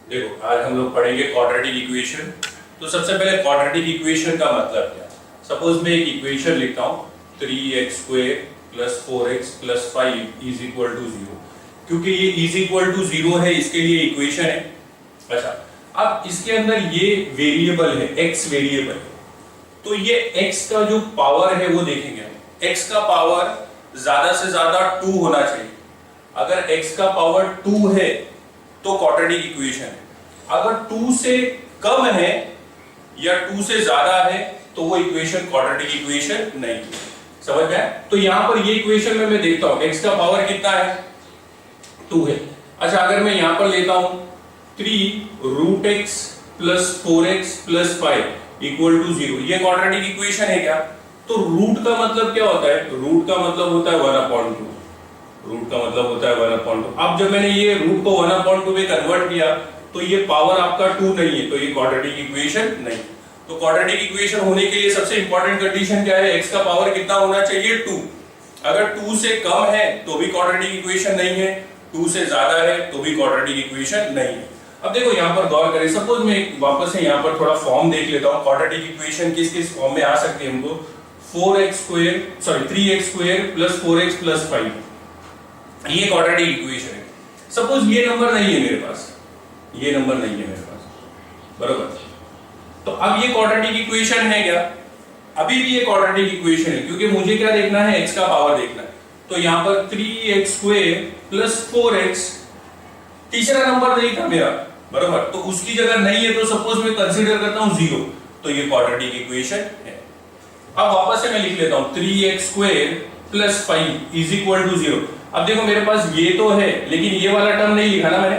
देखो आज हम लोग पढ़ेंगे क्वाड्रेटिक इक्वेशन। तो सबसे पहले क्वाड्रेटिक इक्वेशन का मतलब क्या। सपोज मैं एक इक्वेशन लिखता हूँ 3x² + 4x + 5 is equal to 0। क्योंकि ये इज इक्वल टू 0 है इसके लिए इक्वेशन है। अच्छा, अब इसके अंदर ये वेरिएबल है, x वेरिएबल है, तो ये x का जो पावर है वो देखेंगे। x का पावर ज्यादा से ज्यादा 2 होना चाहिए। अगर x का पावर 2 है तो क्वाड्रेटिक इक्वेशन है। अगर 2 से कम है या 2 से ज्यादा है तो वो इक्वेशन क्वाड्रेटिक इक्वेशन नहीं है। समझ में आया? तो यहां पर ये इक्वेशन में मैं देखता हूं x का पावर कितना है, 2 है। अच्छा, अगर मैं यहां पर लेता हूं 3√x + 4x + 5 इक्वल टू 0, ये क्वाड्रेटिक इक्वेशन है क्या? तो रूट का मतलब क्या होता है? रूट का मतलब होता है 1/2। रूट का मतलब होता है 1/2। अब जब मैंने ये रूट को 1/2 में कन्वर्ट किया तो ये पावर आपका 2 नहीं है, तो ये क्वाड्रेटिक इक्वेशन नहीं। तो क्वाड्रेटिक इक्वेशन होने के लिए सबसे इंपॉर्टेंट कंडीशन क्या है? x का पावर कितना होना चाहिए? 2। अगर 2 से कम है तो भी क्वाड्रेटिक इक्वेशन नहीं है, 2 से ज्यादा है तो भी क्वाड्रेटिक इक्वेशन नहीं है। अब देखो यहाँ पर गौर करें। सपोज मैं वापस से यहाँ पर थोड़ा फॉर्म देख लेता हूँ। क्वाड्रेटिक इक्वेशन किस किस फॉर्म में आ सकती है हमको? 3x² + 4x + 5, ये क्वाड्रेटिक इक्वेशन है। सपोज ये नंबर नहीं है मेरे पास, ये नंबर नहीं है मेरे पास, बरोबर। तो अब ये क्वाड्रेटिक इक्वेशन है क्या? अभी भी ये क्वाड्रेटिक इक्वेशन है, क्योंकि मुझे क्या देखना है? x का पावर देखना है। तो यहां पर 3x² + 4x, तीसरा नंबर नहीं था मेरा, बरोबर। तो उसकी जगह नहीं है तो सपोज मैं कंसीडर करता हूं 0, तो ये क्वाड्रेटिक इक्वेशन है। अब वापस से मैं लिख लेता हूं 3x² + 5 इज इक्वल टू 0। अब देखो मेरे पास ये तो है, लेकिन ये वाला टर्म नहीं लिखा ना मैंने।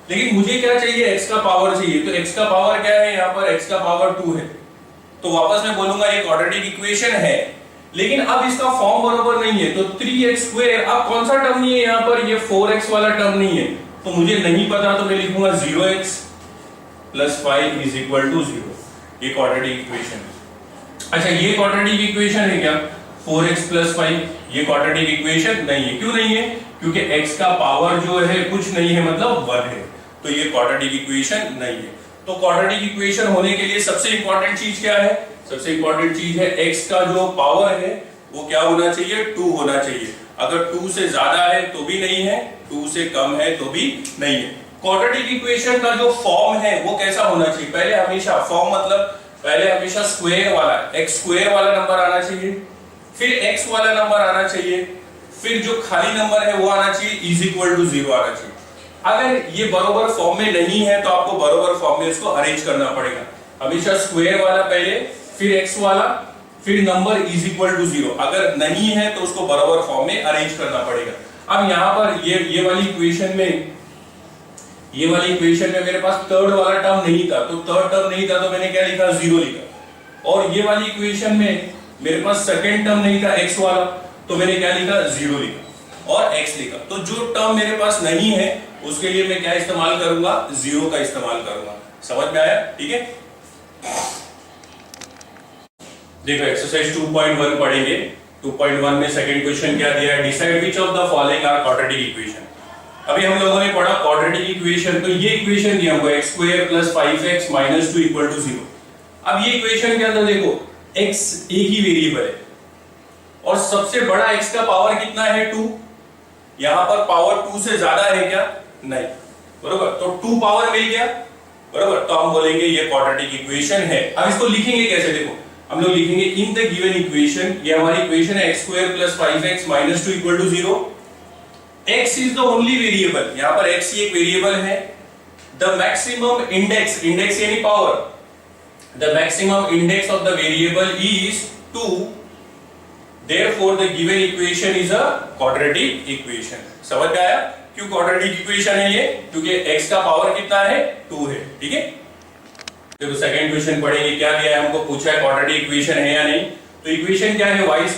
लेकिन मुझे क्या चाहिए? x का पावर चाहिए। तो x का पावर क्या है? यहाँ पर x का पावर 2 है। तो वापस मैं बोलूंगा ये क्वाड्रेटिक इक्वेशन है, लेकिन अब इसका फॉर्म बराबर नहीं है। तो 3x², अब कौन सा टर्म नहीं है यहाँ पर? ये 4x वाला टर्म नहीं है, तो मुझे नहीं पता, तो मैं लिखूंगा 0x + 5 इज इक्वल टू 0। ये क्वाड्रेटिक इक्वेशन है। अच्छा, ये क्वाड्रेटिक इक्वेशन है क्या? 4x + 5, ये क्वाड्रेटिक इक्वेशन नहीं है। क्यों नहीं है? क्योंकि x का पावर जो है कुछ नहीं है, मतलब 1 है, तो ये क्वाड्रेटिक इक्वेशन नहीं है। तो क्वाड्रेटिक इक्वेशन होने के लिए सबसे इंपॉर्टेंट चीज क्या है? सबसे इंपॉर्टेंट चीज है x का जो पावर है वो क्या होना चाहिए? 2 होना चाहिए। अगर 2 से ज्यादा है तो भी नहीं है, 2 से कम है तो भी नहीं है। क्वाड्रेटिक इक्वेशन का जो फॉर्म है वो कैसा होना चाहिए? पहले हमेशा फॉर्म मतलब पहले हमेशा स्क्वायर वाला, x² वाला नंबर आना चाहिए, फिर x वाला नंबर आना चाहिए, फिर जो खाली नंबर है वो आना चाहिए, इज इक्वल टू 0 आना चाहिए। अगर ये बरोबर फॉर्म में नहीं है तो आपको बरोबर फॉर्म में इसको अरेंज करना पड़ेगा। हमेशा स्क्वायर वाला पहले, फिर x वाला, फिर नंबर इज इक्वल टू 0। अगर नहीं है तो उसको बरोबर फॉर्म में अरेंज करना पड़ेगा। अब यहाँ पर ये वाली इक्वेशन में, ये वाली इक्वेशन में मेरे पास थर्ड वाला टर्म नहीं था, तो थर्ड टर्म नहीं था तो मैंने क्या लिखा? 0 लिखा। और ये वाली इक्वेशन में मेरे पास सेकंड टर्म नहीं था x वाला, तो मैंने क्या लिखा? 0 लिखा और x लिखा। तो जो टर्म मेरे पास नहीं है उसके लिए मैं क्या इस्तेमाल करूंगा? 0 का इस्तेमाल करूंगा। समझ में आया? ठीक है। देखो एक्सरसाइज 2.1 पढ़ेंगे। 2.1 में सेकंड क्वेश्चन क्या दिया है? Decide which of the following are quadratic equation. अभी हम लोगों ने पढ़ा क्वाड्रेटिक इक्वेशन, तो ये इक्वेशन दिया हुआ है x² + 5x - 2 इक्वल टू 0। अब ये इक्वेशन के अंदर देखो x एक ही वेरिएबल है और सबसे बड़ा x का पावर कितना है? 2। यहां पर पावर 2 से ज्यादा है क्या? नहीं, बरोबर। तो 2 पावर मिल गया, बरोबर। तो हम बोलेंगे ये क्वाड्रेटिक इक्वेशन है। अब इसको लिखेंगे कैसे? देखो हम लोग लिखेंगे इन द गिवन इक्वेशन, ये हमारी इक्वेशन है x² + 5x - 2 equal to 0। x is the only variable, यहां पर x ही एक वेरिएबल है। द मैक्सिमम इंडेक्स, इंडेक्स यानी power, the maximum index of the variable is 2, therefore the given equation is a quadratic equation। समझ में आया क्यों क्वाड्रेटिक इक्वेशन है ये? क्योंकि x का पावर कितना है? 2 है। ठीक है। देखो सेकंड क्वेश्चन पढ़ेंगे। क्या दिया है हमको? पूछा है क्वाड्रेटिक इक्वेशन है या नहीं। तो इक्वेशन क्या है? y² =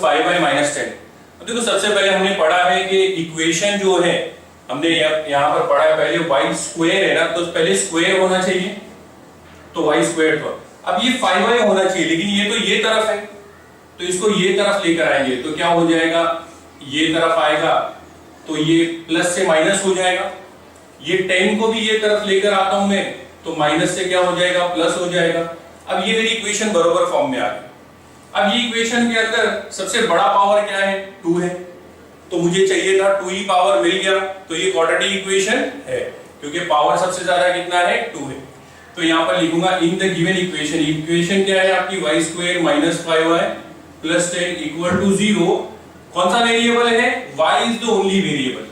5y - 10। अब देखो सबसे पहले हमने पढ़ा है कि इक्वेशन जो है, हमने यहाँ पर पढ़ा है पहले y² है ना, तो पहले स्क्वायर होना चाहिए, तो y² था। अब ये 5y होना चाहिए, लेकिन ये तो ये तरफ है, तो इसको ये तरफ लेकर आएंगे तो क्या हो जाएगा? ये तरफ आएगा तो ये प्लस से माइनस हो जाएगा, ये 10 को भी ये तरफ लेकर आता हूं मैं, तो माइनस से क्या हो जाएगा, प्लस हो जाएगा। अब ये मेरी इक्वेशन बराबर फॉर्म में आ गई। अब ये इक्वेशन के अंदर सबसे बड़ा पावर क्या है, 2 है, तो मुझे चाहिए था 2e पावर, मिल गया। तो ये क्वाड्रेटिक इक्वेशन है, क्योंकि पावर सबसे ज्यादा कितना है, 2 है। तो यहां पर लिखूंगा in the given equation, equation क्या है आपकी, y square minus 5y plus 10 equal to 0। कौन सा वेरिएबल है, y is the only variable,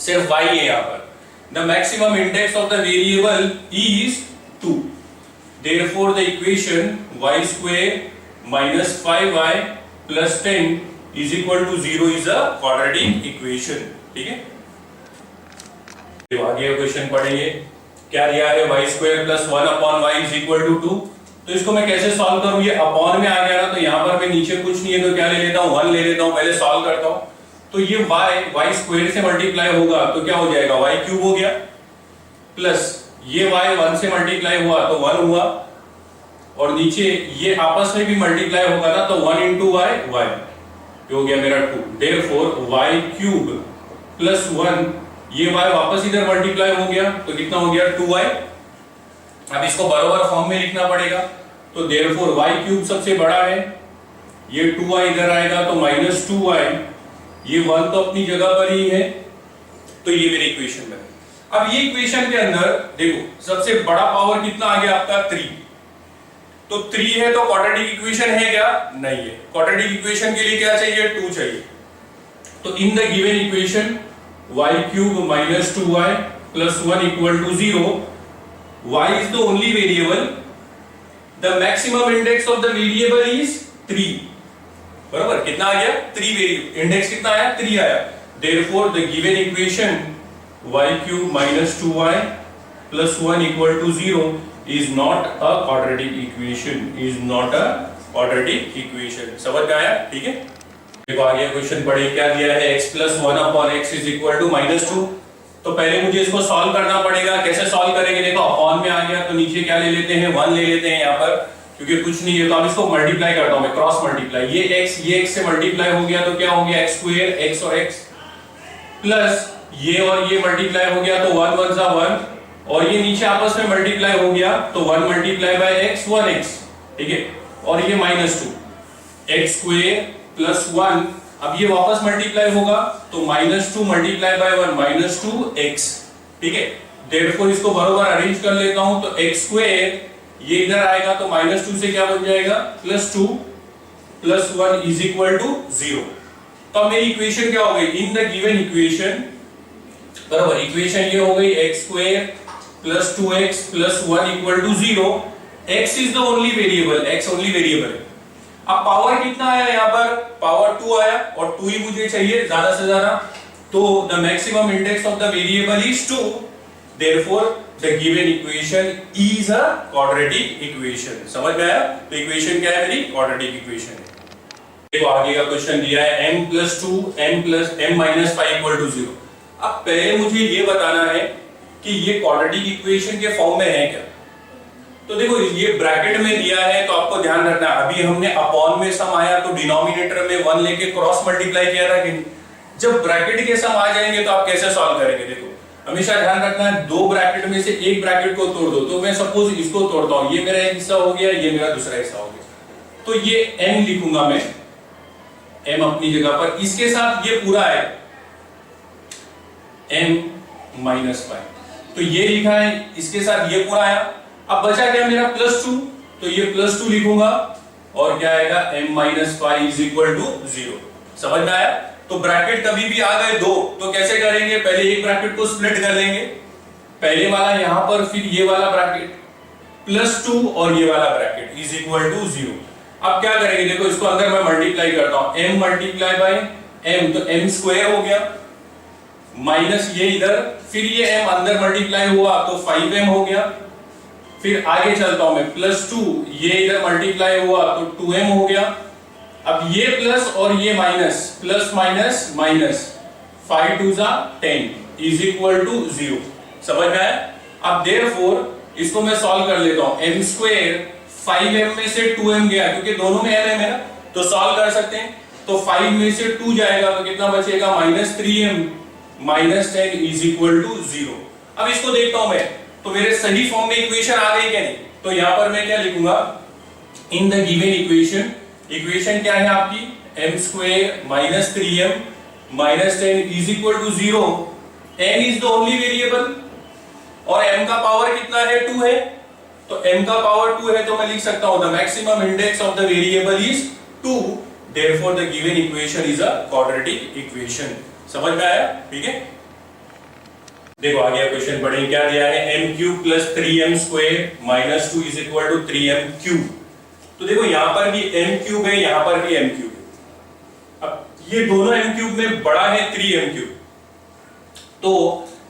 सिर्फ y है यहां पर। The maximum index of the variable is 2, therefore the equation y square minus 5y plus 10 is equal to 0 is a quadratic equation। ठीक है, आगे क्वेश्चन पढ़ेंगे। क्या दिया है, y square plus 1 upon y is equal to 2। तो इसको मैं कैसे सॉल्व करूं, ये अपॉन में आ गया ना, तो यहां पर मैं नीचे कुछ नहीं है तो क्या ले लेता हूं, 1 ले लेता हूं, पहले सॉल्व करता हूं। तो ये y स्क्वायर से मल्टीप्लाई होगा तो क्या हो जाएगा, y क्यूब हो गया, प्लस ये y 1 से मल्टीप्लाई हुआ तो 1 हुआ, और नीचे ये आपस में भी मल्टीप्लाई होगा ना, तो 1 into y y हो गया मेरा 2। देयरफॉर y क्यूब प्लस 1, ये y वापस इधर मल्टीप्लाई हो गया तो कितना हो गया, 2y। अब इसको बराबर फॉर्म में लिखना पड़ेगा, तो देयरफॉर y क्यूब सबसे बड़ा है, ये 2y इधर आएगा तो माइनस 2y, ये 1 तो अपनी जगह पर ही है, तो ये मेरी इक्वेशन बनी। अब ये इक्वेशन के अंदर देखो सबसे बड़ा पावर कितना आ गया आपका, 3। तो 3 है तो क्वाड्रेटिक इक्वेशन है क्या, नहीं है। क्वाड्रेटिक इक्वेशन के लिए क्या चाहिए, 2 चाहिए। तो in the given equation y cube minus 2y plus 1 equal to 0, y is the only variable, the maximum index of the variable is 3। बराबर, कितना आ गया, 3 वेरिएबल, इंडेक्स कितना आया, 3 आया। therefore the given equation y cube minus 2y plus 1 equal to 0 is not a quadratic equation, is not a quadratic equation। समझ में आया, ठीक है। देखो आगे क्वेश्चन पढ़े, क्या दिया है, x plus 1 upon x is equal to minus 2। तो पहले मुझे इसको सॉल्व करना पड़ेगा, कैसे सॉल्व करेंगे, देखो अपॉन में आ गया तो नीचे क्या ले लेते हैं, 1 ले लेते हैं यहाँ पर, क्योंकि कुछ नहीं है। तो अब इसको मल्टीप्लाई करता हूं मैं, क्रॉस मल्टीप्लाई, ये x से मल्टीप्लाई हो गया तो क्या हो गया, x स्क्वायर, x और x, प्लस ये और ये मल्टीप्लाई हो गया तो 1 1 सा 1, और ये नीचे आपस में मल्टीप्लाई हो गया तो 1 मल्टीप्लाई बाय x 1x, ठीक है, और ये माइनस 2 x स्क्वायर प्लस 1, अब ये वापस मल्टीप्लाई होगा तो minus 2 multiply by 1 minus 2x, ठीक है। देयरफॉर इसको बराबर अरेंज कर लेता हूं, तो x स्क्वायर ये इधर आएगा तो माइनस 2 से क्या बन जाएगा, plus 2 plus 1 is equal to 0। तो अब मेरी इक्वेशन क्या हो गई, इन द गिवन इक्वेशन, बराबर इक्वेशन ये हो गई x square plus 2x plus 1 equal to 0। x is the only variable, x only variable है। अब पावर कितना आया, यहाँ पर पावर 2 आया, और 2 ही मुझे चाहिए ज्यादा से ज्यादा, तो the maximum index of the variable is 2, therefore the given equation is a quadratic equation. समझ में आया, तो इक्वेशन क्या है मेरी, क्वाड्रेटिक इक्वेशन है। देखो आगे का क्वेश्चन दिया है m plus 2 m plus m minus 5 equal to 0। अब पहले मुझे ये बताना है कि ये क्वाड्रेटिक इक्वेशन के फॉर्म में है क्या। तो देखो ये ब्रैकेट में दिया है तो आपको ध्यान रखना, अभी हमने अपॉन में सम आया तो डिनोमिनेटर में 1 लेके क्रॉस मल्टीप्लाई किया था कि नहीं। जब ब्रैकेट के सम आ जाएंगे तो आप कैसे सॉल्व करेंगे, देखो हमेशा ध्यान रखना है, 2 ब्रैकेट में से एक ब्रैकेट को तोड़ दो। तो मैं सपोज इसको तोड़ता हूं, ये मेरा एक हिस्सा हो गया, ये मेरा दूसरा हिस्सा हो गया, तो ये m लिखूंगा मैं, m अपनी जगह पर, इसके साथ ये पूरा है m माइनस 5, तो ये लिखा है, इसके साथ ये पूरा आया। अब बचा क्या मेरा, प्लस 2, तो ये प्लस 2 लिखूंगा, और क्या आएगा, m minus 5 is equal to 0। समझ में आया। तो ब्रैकेट कभी भी आ गए 2 तो कैसे करेंगे, पहले एक ब्रैकेट को स्प्लिट कर लेंगे, पहले वाला यहां पर, फिर ये वाला ब्रैकेट प्लस 2 और ये वाला ब्रैकेट इज इक्वल टू 0। अब क्या करेंगे, देखो इसको अंदर मैं मल्टीप्लाई करता हूं, m मल्टीप्लाई बाय m, तो m स्क्वायर हो गया, माइनस ये इधर, फिर ये m अंदर मल्टीप्लाई हुआ तो 5m हो गया, फिर आगे चलता हूं मैं, प्लस 2 ये इधर मल्टीप्लाई हुआ तो 2m हो गया। अब ये प्लस और ये माइनस, प्लस माइनस माइनस, 5 2 जा 10 इज इक्वल टू 0। समझ में आया। अब देयरफॉर इसको मैं सॉल्व कर लेता हूं, m स्क्वायर 5m में से 2m गया, क्योंकि दोनों में m है ना, तो सॉल्व कर सकते हैं। तो 5 में से 2 जाएगा तो कितना बचेगा, minus 3m, minus 10 is equal to 0। अब इसको देखता हूं मैं, तो मेरे सही फॉर्म में इक्वेशन आ गई क्या नहीं? तो यहां पर मैं क्या लिखूंगा, in the given equation, equation क्या है आपकी, m square minus 3m minus 10 is equal to 0। m is the only variable और m का पावर कितना है, 2 है, तो m का पावर 2 है, तो मैं लिख सकता हूं the maximum index of the variable is 2, therefore the given equation is a quadratic equation. समझ में आया? ठीक है, देखो आगे क्वेश्चन पढ़ेंगे, क्या दिया है, m cube plus 3m square minus 2 is equal to 3m cube. तो देखो यहां पर भी m क्यूब है, यहां पर भी m क्यूब है। अब ये दोनों m क्यूब में बड़ा है 3m क्यूब, तो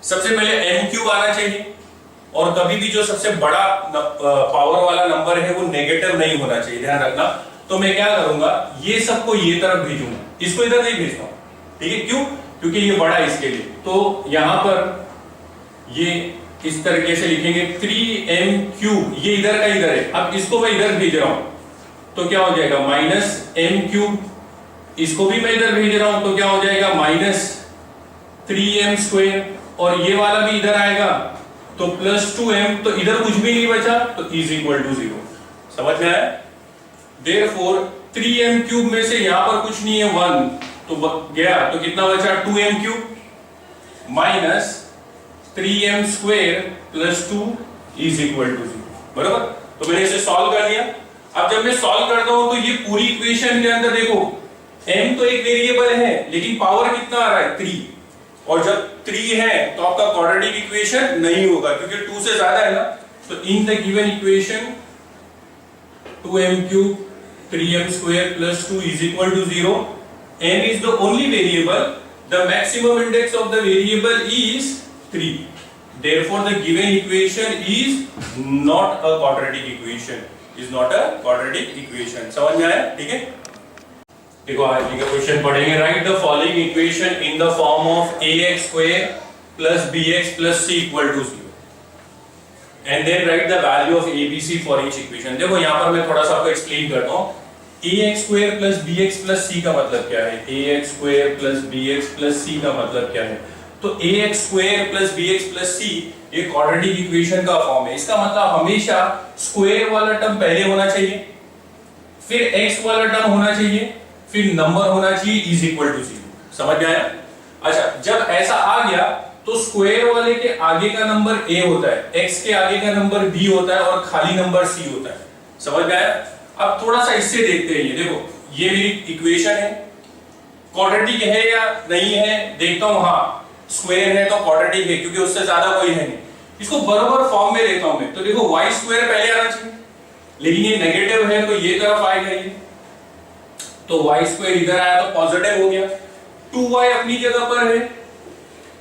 सबसे पहले m क्यूब आना चाहिए, और कभी भी जो सबसे बड़ा पावर वाला नंबर है वो नेगेटिव नहीं होना चाहिए, ध्यान रखना। तो मैं क्या करूंगा, ये सबको ये तरफ भेजूंगा, इसको इधर नहीं भेजता हूं, ठीक है, क्यों? क्योंकि ये बड़ा है इसके लिए। तो यहां पर ये इस तरीके से लिखेंगे 3m क्यूब, ये इधर का इधर है, अब इसको मैं इधर भेज रहा हूं, तो क्या हो जाएगा, माइनस m क्यूब, इसको भी मैं इधर भेज रहा हूं, तो क्या हो जाएगा, माइनस 3m स्क्वायर, और ये वाला भी इधर आएगा तो प्लस 2m, तो इधर कुछ भी नहीं बचा, तो इज इक्वल टू 0। समझ में आया? देयरफॉर 3m क्यूब में से यहां पर कुछ नहीं है, 1 तो गया, तो कितना बचा, 2m cube minus 3m square plus 2 is equal to 0। बराबर, तो मैंने इसे सॉल्व कर लिया। अब जब मैं सॉल्व करता हूं तो ये पूरी इक्वेशन के अंदर देखो, m तो एक वेरिएबल है, लेकिन पावर कितना आ रहा है, 3, और जब 3 है तो आपका क्वाड्रेटिक इक्वेशन नहीं होगा, क्योंकि 2 से ज्यादा है ना। तो in the given equation 2m cube 3m square plus 2 is equal to 0, m is the only variable, the maximum index of the variable is 3, therefore the given equation is not a quadratic equation, is not a quadratic equation। समझ में आया? ठीक है, देखो आगे का question पढ़ेंगे, write the following equation in the form of ax square plus bx plus c equal to 0 and then write the value of abc for each equation. देखो यहां पर मैं थोड़ा सा आपको एक्सप्लेन करता हूं, ax square plus bx plus c का मतलब क्या है, ax square plus bx plus c का मतलब क्या है, तो ax square plus bx plus c ये क्वाड्रेटिक इक्वेशन का फॉर्म है। इसका मतलब हमेशा स्क्वायर वाला टर्म पहले होना चाहिए, फिर x वाला टर्म होना चाहिए, फिर नंबर होना चाहिए इज इक्वल टू 0। समझ में आया? अच्छा, जब ऐसा आ गया तो स्क्वायर वाले के आगे का नंबर a होता है, x के आगे का नंबर b होता है, और खाली नंबर c होता है। समझ में आया? अब थोड़ा सा इससे देखते हैं, ये देखो ये मेरी इक्वेशन है, क्वाड्रेटिक है या नहीं है देखता हूं, हाँ स्क्वायर है तो क्वाड्रेटिक है, क्योंकि उससे ज्यादा कोई है नहीं। इसको बराबर फॉर्म में लेता हूं मैं, तो देखो y स्क्वायर पहले आना चाहिए, लेकिन ये नेगेटिव है तो ये तरफ आएगा ये, तो y स्क्वायर इधर आया तो पॉजिटिव हो गया, 2y अपनी जगह पर है,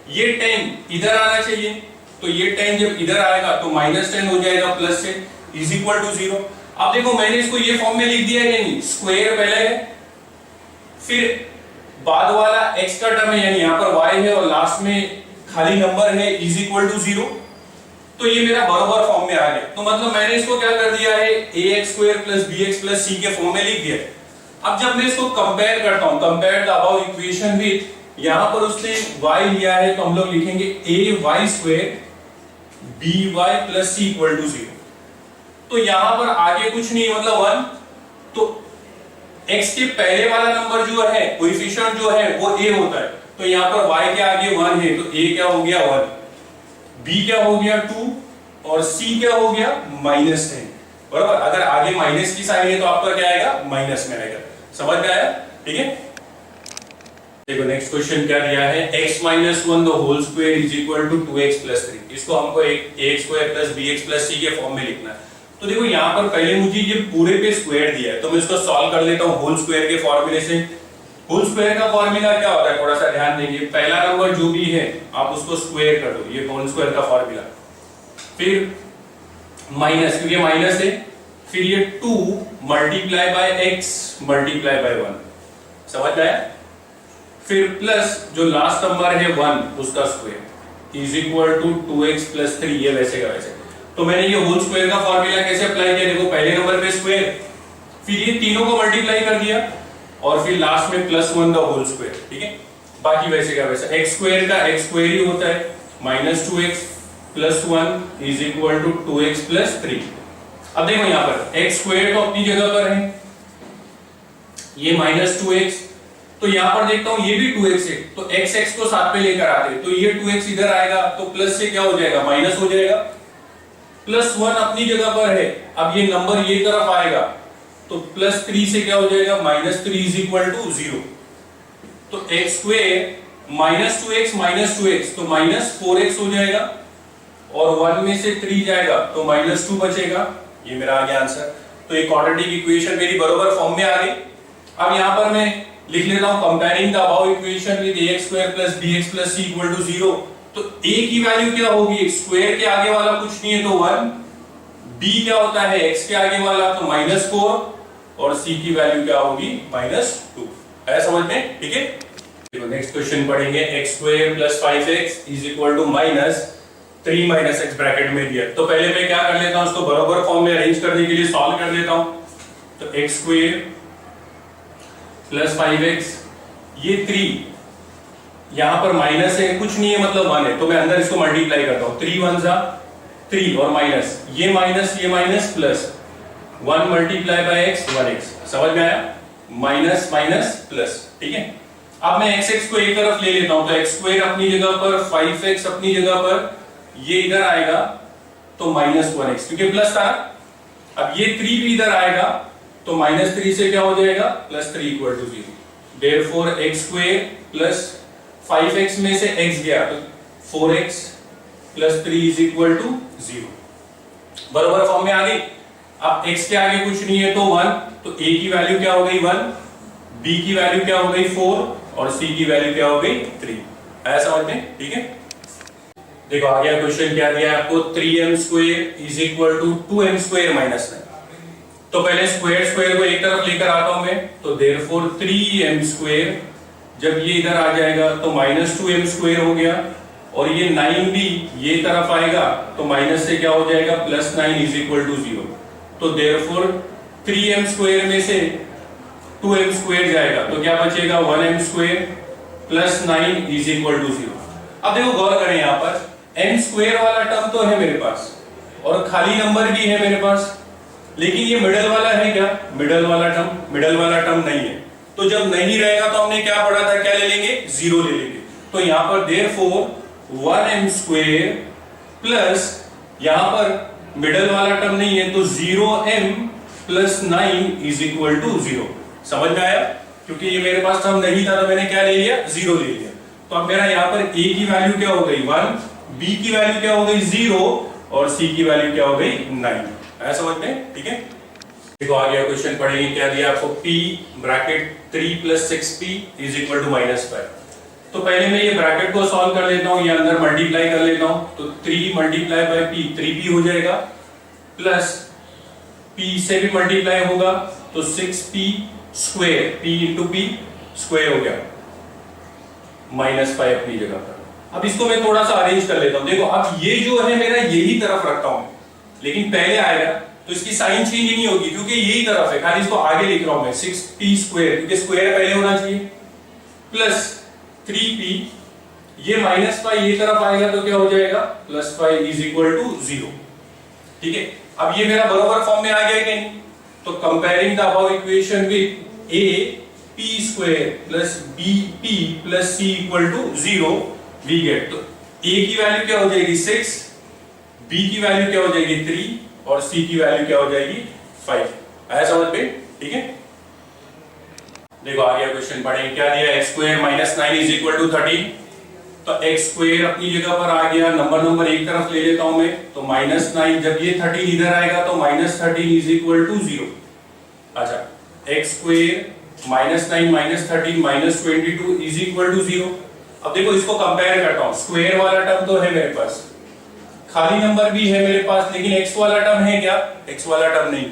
ये 10 इधर आना चाहिए, तो ये 10 जब इधर आएगा तो माइनस 10 हो जाएगा प्लस से, इज इक्वल टू 0। अब देखो मैंने इसको ये फॉर्म में लिख दिया है, नहीं स्क्वायर पहले है, फिर बाद वाला x का टर्म है, यानी यहां पर y है, और लास्ट में खाली नंबर है इज इक्वल टू 0, तो ये मेरा बराबर फॉर्म में आ गया। तो मतलब मैंने इसको क्या कर दिया है, ax square plus bx plus c के फॉर्म में लिख दिया। अब जब मैं इसको कंपेयर करता हूं, compare the above equation with, यहां पर उसने y लिया है तो हम लोग लिखेंगे ay square by plus c equal to 0। तो यहां पर आगे कुछ नहीं, मतलब 1, तो x के पहले वाला नंबर जो है, कोएफिशिएंट जो है वो a होता है, तो यहां पर y के आगे 1 है, तो a क्या हो गया 1, b क्या हो गया 2, और c क्या हो गया -10। बराबर, अगर आगे माइनस की साइन है तो आपका क्या आएगा, माइनस में आएगा। समझ में आया? ठीक है, देखो नेक्स्ट क्वेश्चन क्या दिया है, x minus 1 the whole square is equal to 2x plus 3। इसको हमको ax square plus bx plus c के फॉर्म में लिखना है। तो देखो यहाँ पर पहले मुझे ये पूरे पे स्क्वायर दिया है, तो मैं इसको सॉल्व कर लेता हूँ होल स्क्वायर के फॉर्मूले से। होल स्क्वायर का फॉर्मूला क्या होता है, थोड़ा सा ध्यान देंगे, पहला नंबर जो भी है आप उसको स्क्वायर कर दो, ये होल स्क्वायर का फॉर्मूला, फिर माइनस, क्योंकि माइनस है, फिर ये 2 multiply by x multiply by 1। समझ में आया? फिर प्लस जो लास्ट नंबर है 1 उसका square is equal to 2x plus 3, ये वैसे का वैसे। तो मैंने ये होल स्क्वायर का फॉर्मूला कैसे अप्लाई किया, देखो पहले नंबर पे स्क्वायर, फिर ये तीनों को मल्टीप्लाई कर दिया, और फिर लास्ट में +1 द होल स्क्वायर। ठीक है, बाकी वैसे का वैसा। एक्स स्क्वायर का एक्स स्क्वायर ही होता है, -2x + 1 is equal to 2x + 3। अब देखो यहाँ पर एक्स स्क्वायर तो अपनी जगह पर है, ये -2x, तो यहाँ पर देखता हूँ ये भी 2x है, तो x को साथ में लेकर आते हैं, तो ये 2x इधर आएगा, तो प्लस से क्या हो जाएगा, माइनस हो जाएगा। +1 अपनी जगह पर है, अब ये नंबर ये तरफ आएगा, तो +3 से क्या हो जाएगा, -3 इज इक्वल टू 0। तो x स्क्वायर -2x -2x तो -4x हो जाएगा, और 1 में से 3 जाएगा तो -2 बचेगा। ये मेरा आ गया आंसर। तो ये क्वाड्रेटिक इक्वेशन मेरी बराबर फॉर्म में आ गई। अब यहाँ पर मैं लिख लेता हूँ comparing the above equation with ax² + bx + c = 0। तो a की वैल्यू क्या होगी, स्क्वायर के आगे वाला कुछ नहीं है तो 1, b क्या होता है x के आगे वाला तो -4, और c की वैल्यू क्या होगी, -2। है समझ में? ठीक है, देखो नेक्स्ट क्वेश्चन पढ़ेंगे। x² + 5x = -3 - x ब्रैकेट में दिया, तो पहले मैं क्या कर लेता हूं, उसको बराबर फॉर्म में अरेंज करने के लिए सॉल्व कर लेता हूं। तो x² + 5x, ये 3 यहां पर माइनस है, कुछ नहीं है मतलब 1 है, तो मैं अंदर इसको मल्टीप्लाई करता हूं। 3 1 जा 3 और माइनस, ये माइनस प्लस 1 × x 1x। समझ में आया? Minus minus plus. ठीक है, अब मैं x को एक तरफ ले लेता हूं, तो x² अपनी जगह पर, 5x अपनी जगह पर, ये इधर आएगा तो -1x, क्योंकि प्लस था। अब ये 3 भी इधर आएगा तो -3 से क्या हो जाएगा, +3 = 0। Therefore x² + 5x में से x गया तो 4x + 3 = 0। बराबर फॉर्म में आ गई। अब x के आगे कुछ नहीं है तो 1, तो a की वैल्यू क्या हो गई 1, b की वैल्यू क्या हो गई 4, और c की वैल्यू क्या हो गई 3। आया समझ में? ठीक है, देखो आ गया क्वेश्चन। क्या दिया है आपको, 3m² = 2m² - 9। तो पहले स्क्वायर को एक तरफ लेकर आता हूं मैं, तो therefore 3m², जब ये इधर आ जाएगा तो -2m² हो गया, और ये 9 भी ये तरफ आएगा तो माइनस से क्या हो जाएगा, +9 = 0। तो therefore 3m² में से 2m² जाएगा तो क्या बचेगा, 1m² + 9 = 0। अब देखो गौर करें, यहाँ पर m² वाला टर्म तो है मेरे पास, और खाली नंबर भी है मेरे पास, लेकिन ये मिडल वाला है क्या, मिडल वाला टर्म नहीं है। तो जब नहीं रहेगा तो हमने क्या पढ़ा था, क्या ले लेंगे, 0 ले लेंगे। तो यहाँ पर therefore 1m² प्लस, यहाँ पर मिडल वाला टर्म नहीं है तो 0m + 9 = 0। समझ में आया? क्योंकि ये मेरे पास टर्म नहीं था तो मैंने क्या ले लिया, 0 ले लिया। तो अब मेरा यहाँ पर a की वैल्यू क्या हो गई 1, b की वैल्यू क्या हो गई 0, और c की वैल्यू क्या हो गई 9। ऐसा समझ में? ठीक है, देखो आ गया क्वेश्चन पढ़ेंगे। क्या दिया आपको, p ब्रैकेट 3 + 6p = -5। तो पहले मैं ये ब्रैकेट को सॉल्व कर लेता हूं, ये अंदर मल्टीप्लाई कर लेता हूं, तो 3 × p 3p हो जाएगा, प्लस p से भी मल्टीप्लाई होगा तो 6p², p × p स्क्वायर हो गया, -5 अपनी जगह पर। अब इसको मैं थोड़ा सा अरेंज कर लेता हूं। देखो अब ये जो है मेरा यही तरफ रखता हूं, लेकिन पहले आएगा तो इसकी साइन चेंज नहीं होगी क्योंकि यही तरफ है, खाली इसको आगे लिख रहा हूं मैं 6p², क्योंकि स्क्वायर पहले होना चाहिए, प्लस 3p, ये -5 ये तरफ आएगा तो क्या हो जाएगा, +5 = 0। ठीक है, अब ये मेरा बराबर फॉर्म में आ गया कि नहीं? तो comparing the above equation with p² + bp + c = 0, we get, तो a की वैल्यू क्या हो जाएगी 6, b की वैल्यू क्या हो जाएगी 3, और c की वैल्यू क्या हो जाएगी 5। आया समझ में? ठीक है, देखो आ गया क्वेश्चन पढ़ेंगे। क्या दिया, x² - 9 = 13। तो x² अपनी जगह पर आ गया, नंबर एक तरफ ले लेता हूं मैं, तो -9, जब ये 13 इधर आएगा तो -13 = 0। अच्छा, x² - 9 - 13 -22 = 0। अब देखो इसको कंपेयर करता हूं, स्क्वायर वाला टर्म तो है मेरे पास, खाली नंबर भी है मेरे पास, लेकिन x वाला टर्म है क्या, x वाला टर्म नहीं।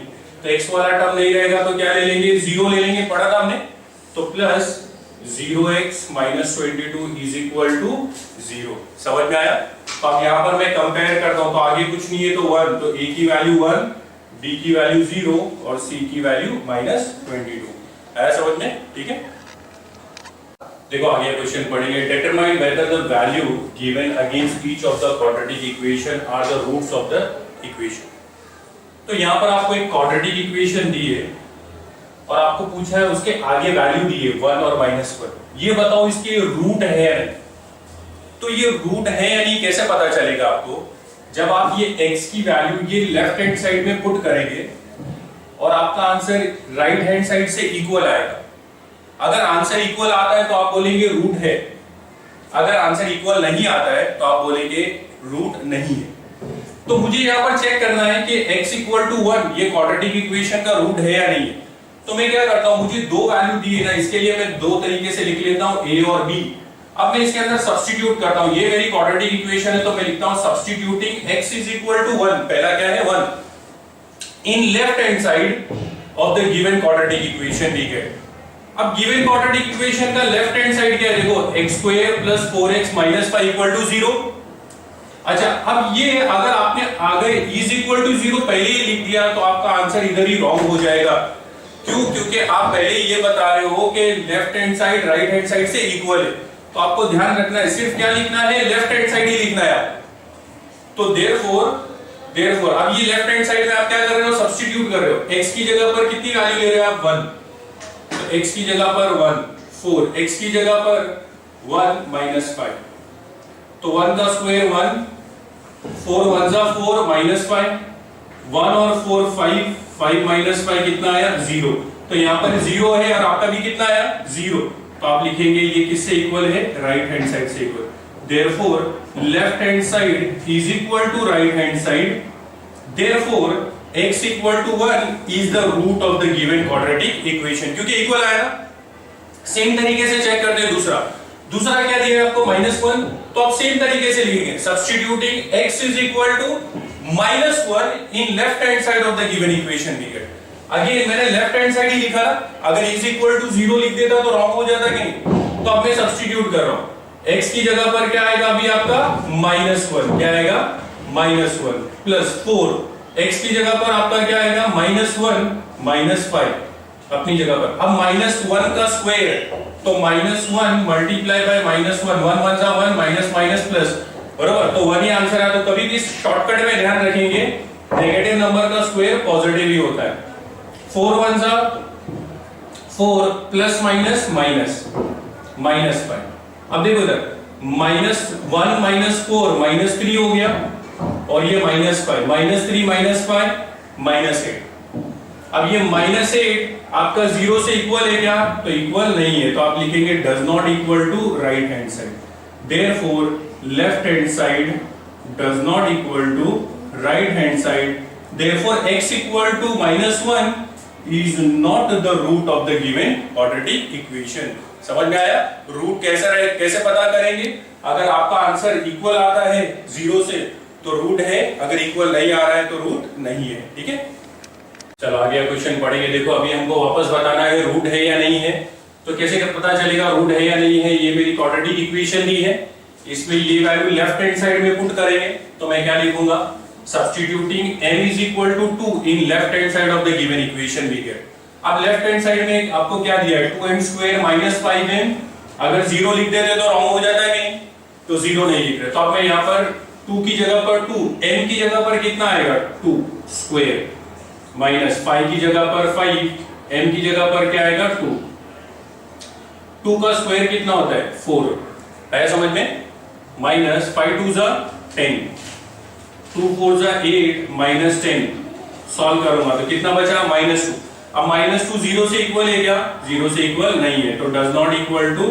तो x वाला टर्म नहीं रहेगा तो क्या ले लेंगे, 0 ले लेंगे, पढ़ा था हमने। तो प्लस 0x - 22 = 0। समझ में आया? तो अब यहां पर मैं कंपेयर करता हूं, तो आगे कुछ नहीं है तो 1, तो a की वैल्यू 1, b की वैल्यू 0, और c की वैल्यू -22। आया समझ में? ठीक है, देखो आगे क्वेश्चन पढ़ेंगे, determine whether the value given against each of the quadratic equation are the roots of the equation. तो यहाँ पर आपको एक क्वाड्रेटिक इक्वेशन दी है और आपको पूछा है उसके आगे वैल्यू दी है 1 और -1, ये बताओ इसके रूट है या नहीं। तो ये रूट है या नहीं कैसे पता चलेगा आपको, जब आप ये x की वैल्यू ये लेफ्ट हैंड साइड में पुट करेंगे और आपका आंसर राइट हैंड साइड से इक्वल आएगा। अगर आंसर इक्वल आता है तो आप बोलेंगे रूट है, अगर आंसर इक्वल नहीं आता है तो आप बोलेंगे रूट नहीं है। तो मुझे यहां पर चेक करना है कि x इक्वल टू 1 ये क्वाड्रेटिक इक्वेशन का रूट है या नहीं है। तो मैं क्या करता हूं, मुझे दो वैल्यू दी है ना, इसके लिए मैं दो तरीके से लिख लेता हूं a और b। अब मैं इसके अंदर सब्स्टिट्यूट करता हूं, ये मेरी क्वाड्रेटिक इक्वेशन है तो मैं लिखता हूं substituting x is equal to 1, पहला क्या है 1 in left hand side of the given quadratic equation दी गई। अब गिवन क्वाड्रेटिक इक्वेशन का लेफ्ट हैंड साइड क्या है, देखो x² + 4x - 5 = 0। अच्छा, अब ये अगर आपने आगे इज इक्वल टू 0 पहले ही लिख दिया तो आपका आंसर इधर ही रॉन्ग हो जाएगा। क्यों? क्योंकि आप पहले ही ये बता रहे हो कि left hand side right hand side से इक्वल है, तो आपको ध्यान रखना है सिर्फ क्या लिखना है, लेफ्ट हैंड साइड ही लिखना है। तो देयरफॉर अब ये लेफ्ट हैंड साइड में आप क्या कर रहे हो, सब्स्टिट्यूट कर रहे हो। x की जगह पर कितनी वैल्यू ले रहे हो आप 1, तो x की जगह पर 1 4, x की जगह पर 1 - 5, तो 1 का स्क्वायर 1, 4 1 जा 4 -5, 1 और 4 5, 5 - 5 कितना आया 0। तो यहाँ पर 0 है और आपका भी कितना आया 0, तो आप लिखेंगे ये किससे इक्वल है, राइट हैंड साइड से equal. Therefore left hand side is equal to right hand side, therefore x equal to 1 is the root of the given quadratic equation, क्योंकि इक्वल आया ना। सेम तरीके से चेक करते हैं दूसरा क्या दिया है आपको -1, तो आप सेम तरीके से लिखेंगे substituting x is equal to -1 in left hand side of the given equation दी गई। अगेन मैंने लेफ्ट हैंड साइड ही लिखा, अगर इज इक्वल टू 0 लिख देता तो रॉन्ग हो जाता कि नहीं। तो अब मैं सब्स्टिट्यूट कर रहा हूं, x की जगह पर क्या आएगा अभी आपका -1, क्या आएगा -1 प्लस 4, x की जगह पर आपका क्या आएगा -1 - 5 अपनी जगह पर। अब -1 का स्क्वायर तो -1 मल्टीप्लाई बाय -1, 1 1 जा 1 माइनस प्लस, बराबर। तो 1 ही आंसर है। तो कभी भी शॉर्टकट में ध्यान रखेंगे नेगेटिव नंबर का स्क्वायर पॉजिटिव ही होता है। 4 1 जा 4 प्लस माइनस -5। अब देखो इधर -1 -4 -3 हो गया और ये -5 -3 -5 -8। अब ये -8 आपका 0 से इक्वल है क्या, तो इक्वल नहीं है, तो आप लिखेंगे does not equal to right hand side. Therefore left hand side does not equal to right hand side, therefore x equal to -1 is not the root of the given quadratic equation. समझ में आया? Root कैसे पता करेंगे, अगर आपका answer equal आता है 0 से तो रूट है, अगर इक्वल नहीं आ रहा है तो रूट नहीं है। ठीक है, चलो आगे क्वेश्चन पढ़ेंगे। देखो अभी हमको वापस बताना है रूट है या नहीं है, तो कैसे पता चलेगा रूट है या नहीं है। ये मेरी क्वाड्रेटिक इक्वेशन दी है, इसमें ये वैल्यू लेफ्ट हैंड साइड में पुट करेंगे तो मैं क्या लिखूंगा, substituting m is equal to 2 in left hand side of the given equation we get। अब लेफ्ट हैंड साइड में आपको क्या दिया है 2m² - 5m, अगर 0 लिख देते तो रॉन्ग हो जाता है नहीं, तो 0 नहीं लिख रहे। तो अब मैं यहाँ पर 2 की जगह पर 2, m की जगह पर कितना आएगा 2 स्क्वायर माइनस 5 की जगह पर 5, m की जगह पर क्या आएगा 2। 2 का स्क्वायर कितना होता है 4, आया समझ में, माइनस 5 2 जा 10, 2 4 जा 8 -10, सॉल्व करूंगा तो कितना बचा -2। अब -2 0 से इक्वल है क्या, 0 से इक्वल नहीं है, तो does not equal to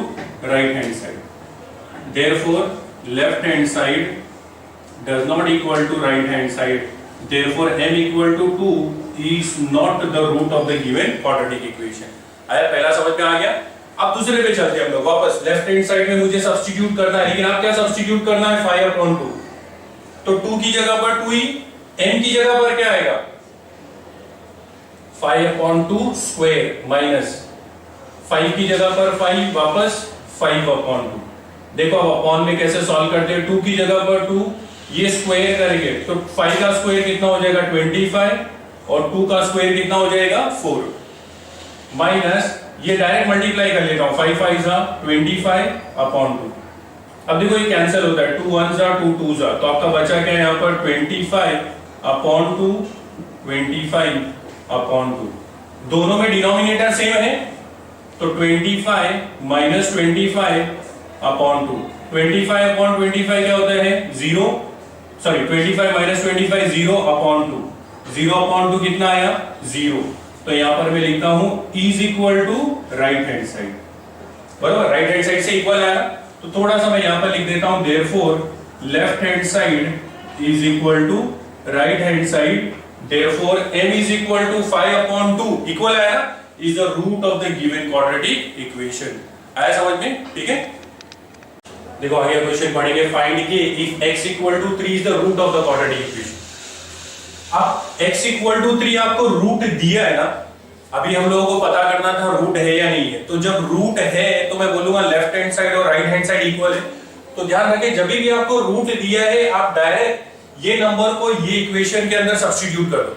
right hand side. Therefore left hand side does not equal to right hand side, therefore m equal to 2 is not the root of the given quadratic equation। आया, पहला समझ में आ गया। अब दूसरे पे चलते हैं हम लोग वापस। लेफ्ट हैंड साइड में मुझे सब्स्टिट्यूट करना है, लेकिन आप क्या सब्स्टिट्यूट करना है 5/2, तो 2 की जगह पर 2 ही, m की जगह पर क्या आएगा 5/2 स्क्वायर माइनस 5 की जगह पर 5 वापस 5/2। देखो अब अपॉन में कैसे सॉल्व करते हैं, 2 की जगह पर 2, ये स्क्वायर करेंगे तो 5 का स्क्वायर कितना हो जाएगा 25 और 2 का स्क्वायर कितना हो जाएगा 4, माइनस ये डायरेक्ट मल्टीप्लाई कर लेता हूं, 5 5 जा 25 अपॉन 2। अब देखो ये कैंसिल होता है, 2 1 जा 2 2 जा, तो आपका बचा क्या है यहाँ पर 25 अपॉन 2, 25 अपॉन 2। दोनों में डिनोमिनेटर सेम है, तो 25 माइनस 25 अपॉन 2। 25 अपॉन 25 क्या होता है 0, सॉरी 25 माइनस 25 0 अपॉन 2। 0 अपॉन 2 कितना आया 0। तो यहां पर मैं लिखता हूं is equal to right hand side, बराबर, राइट हैंड साइड से इक्वल आया। तो थोड़ा सा मैं यहां पर लिख देता हूं therefore left hand side is equal to right hand side, therefore m is equal to 5 upon 2 equal आया ना, is the root of the given quadratic equation. आया समझ में? ठीक है, देखो आगे क्वेश्चन पढ़ेंगे। Find k if x equal to 3 is the root of the quadratic equation. अब x इक्वल टू 3 आपको रूट दिया है ना, अभी हम लोगों को पता करना था रूट है या नहीं है। तो जब रूट है तो मैं बोलूंगा लेफ्ट हैंड साइड और राइट हैंड साइड इक्वल है। तो ध्यान रखें जब भी आपको रूट दिया है आप डायरेक्ट ये नंबर को ये इक्वेशन के अंदर सब्स्टिट्यूट कर दो,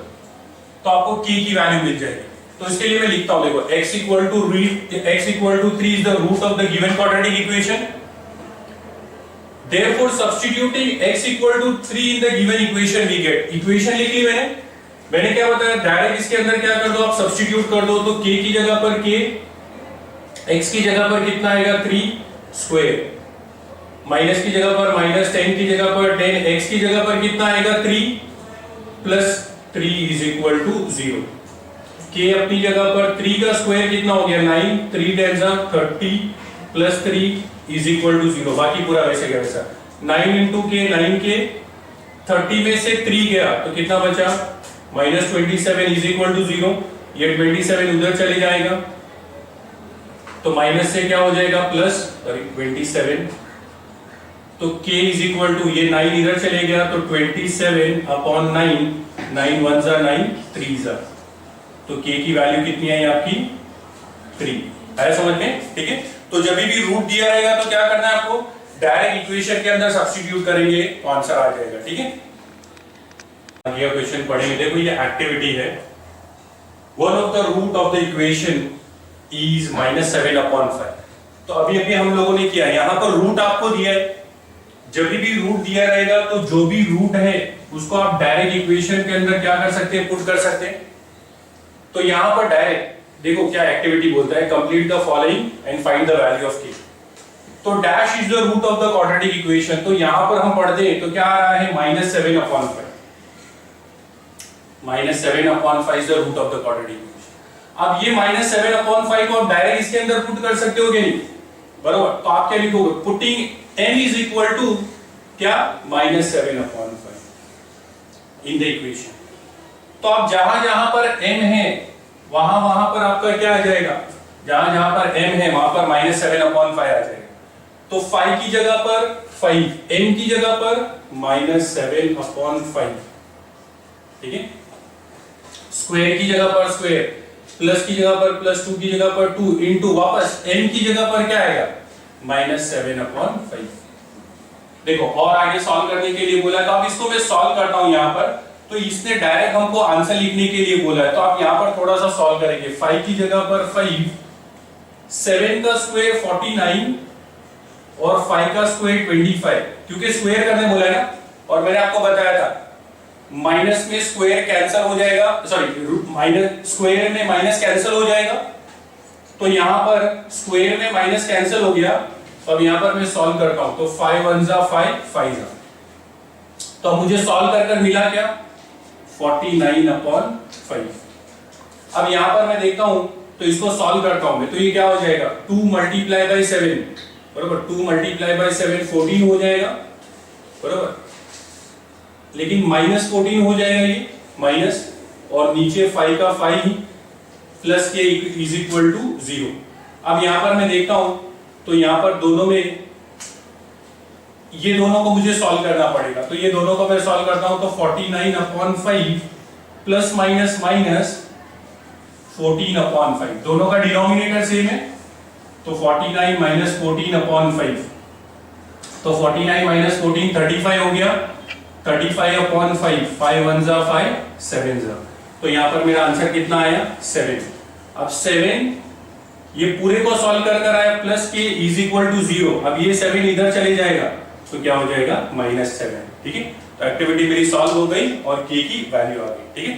तो आपको k की वैल्यू मिल जाएगी। तो इसके लिए मैं लिखता हूं, देखो x equal to 3 is the root of the given quadratic equation, therefore substituting x equal to 3 in the given equation we get। Equation लिख ली मैंने क्या बताया, डायरेक्ट इसके अंदर क्या कर दो आप सब्स्टिट्यूट कर दो। तो k की जगह पर k, x की जगह पर कितना आएगा 3 स्क्वायर, माइनस की जगह पर माइनस, 10 की जगह पर 10, x की जगह पर कितना आएगा 3 plus 3 is equal to 0। k अपनी जगह पर 3 का स्क्वायर कितना हो गया 9, 3 10 जा 30 प्लस 3 इज इक्वल टू 0। बाकी पूरा वैसे का वैसा 9 इंटू के 9k, 30 में से 3 गया तो कितना बचा माइनस 27 इज इक्वल टू 0। ये 27 उधर चले जाएगा तो माइनस से क्या हो जाएगा प्लस, सॉरी 27, तो k इज इक्वल टू ये 9 इधर चले गया तो 27 अपॉन 9, 9 1 जा 9, 3 जा, तो k की वैल्यू कितनी आई आपकी 3। आया समझ में? ठीक है, तो जब भी रूट दिया रहेगा तो क्या करना है आपको, डायरेक्ट इक्वेशन के अंदर सब्स्टिट्यूट करेंगे तो आंसर आ जाएगा। ठीक है, अगला क्वेश्चन पढ़ेंगे। देखो ये एक्टिविटी है, one of the root of the equation is -7 upon 5। तो अभी अभी हम लोगों ने किया, यहां पर रूट आपको दिया है, जब भी रूट दिया रहेगा तो जो भी रूट है उसको आप डायरेक्ट इक्वेशन के अंदर क्या कर सकते हैं, पुट कर सकते हैं। तो यहां पर डायरेक्ट देखो क्या एक्टिविटी बोलता है, complete the following and find the value of k। तो dash is the root of the quadratic equation, तो यहां पर हम पढ़ते हैं तो क्या आ रहा है -7 upon 5, -7 upon 5 is the root of the quadratic equation. अब ये -7 अपॉन 5 को आप डायरेक्ट इसके अंदर पुट कर सकते हो क्या नहीं, बराबर। तो आप क्या लिखोगे, putting m is equal to क्या -7 अपॉन 5 इन द इक्वेशन। तो आप जहां जहां पर m है वहां पर आपका क्या आ जाएगा, जहां जहां पर m है वहां पर -7 अपॉन 5 आ जाएगा। तो 5 की जगह पर 5, m की जगह पर -7 अपॉन 5। ठीक है, स्क्वायर की जगह पर स्क्वायर, प्लस की जगह पर प्लस, 2 की जगह पर 2 इंटू वापस m की जगह पर क्या आएगा -7 अपॉन 5। देखो और आगे सॉल्व करने के लिए बोला, तो अब इसको मैं सॉल्व करता हूं यहां पर। तो इसने डायरेक्ट हमको आंसर लिखने के लिए बोला है, तो आप यहां पर थोड़ा सा सॉल्व करेंगे। 5 की जगह पर 5, 7 का स्क्वायर 49 और 5 का स्क्वायर 25, क्योंकि स्क्वायर करने बोला है ना, और मैंने आपको बताया था माइनस में स्क्वायर कैंसिल हो जाएगा, सॉरी माइनस स्क्वायर में माइनस कैंसिल हो जाएगा। तो यहां पर स्क्वायर में माइनस कैंसिल हो गया, तो अब यहां पर मैं सॉल्व करता हूं। तो 5 1 जा 5, 5 जा, तो मुझे सॉल्व कर मिला क्या 49 अपॉन 5। अब यहां पर मैं देखता हूं तो इसको सॉल्व करता हूं मैं, तो ये क्या हो जाएगा 2 मल्टीप्लाई बाय 7, बराबर 2 मल्टीप्लाई बाय 7 14 हो जाएगा, बराबर। लेकिन -14 हो जाएगा ये माइनस, और नीचे 5 का 5 ही प्लस के इज इक्वल टू 0। अब यहां पर मैं देखता हूं तो यहां पर दोनों में ये दोनों को मुझे सॉल्व करना पड़ेगा, तो ये दोनों को मैं सॉल्व करता हूं। तो 49 upon 5 plus minus minus 14 upon 5, दोनों का डिनोमिनेटर सेम है, तो 49 माइनस 14 अपॉन 5, तो 49 माइनस 14 35 हो गया, 35 अपॉन 5, 5 1 जा 5, 7 जा, तो यहां पर मेरा आंसर कितना आया 7। अब 7 ये पूरे को सॉल्व कर कर आया प्लस के इज इक्वल टू 0। अब ये 7 इधर चले जाएगा तो क्या हो जाएगा -7। ठीक है, तो एक्टिविटी मेरी सॉल्व हो गई और के की वैल्यू आ गई। ठीक है।